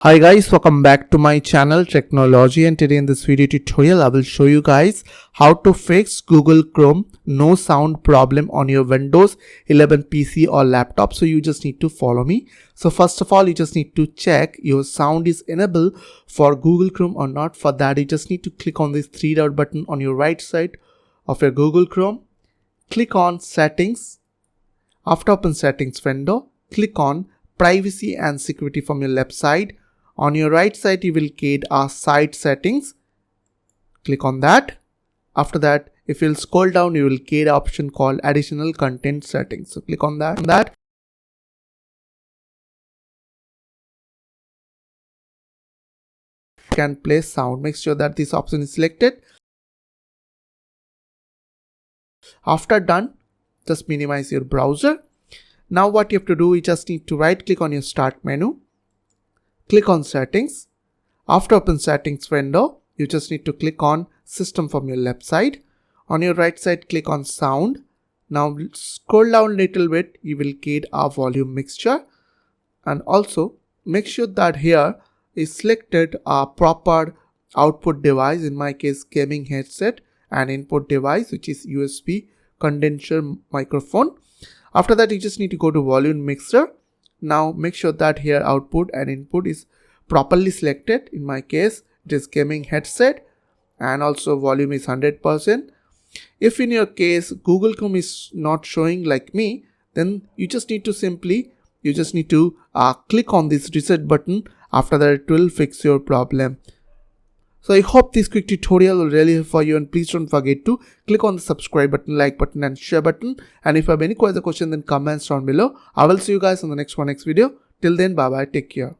Hi guys, welcome back to my channel Technology, and today in this video tutorial I will show you guys how to fix Google Chrome no sound problem on your Windows 11 PC or laptop. So you just need to follow me. So first of all, you just need to check your sound is enabled for Google Chrome or not. For that, you just need to click on this three dot button on your right side of your Google Chrome. Click on Settings. After open Settings window, click on Privacy and Security from your left side. On your right side, you will get site settings. Click on that. After that, if you'll scroll down, you will get an option called additional content settings. So click on that. Can play sound. Make sure that this option is selected. After done, just minimize your browser. Now what you have to do, you just need to right click on your start menu. Click on Settings. After open Settings window, you just need to click on System from your left side. On your right side, click on Sound. Now scroll down a little bit, you will get a volume mixture. And also make sure that here is selected a proper output device, in my case gaming headset, and input device which is USB condenser microphone. After that, you just need to go to volume mixer. Now make sure that here output and input is properly selected. In my case, it is gaming headset, and also volume is 100%. If in your case Google Chrome is not showing like me, then you just need to click on this reset button. After that, it will fix your problem. So I hope this quick tutorial will really help for you, and please don't forget to click on the subscribe button, like button and share button. And if you have any further question, then comments down below. I will see you guys on the next video. Till then, bye bye, take care.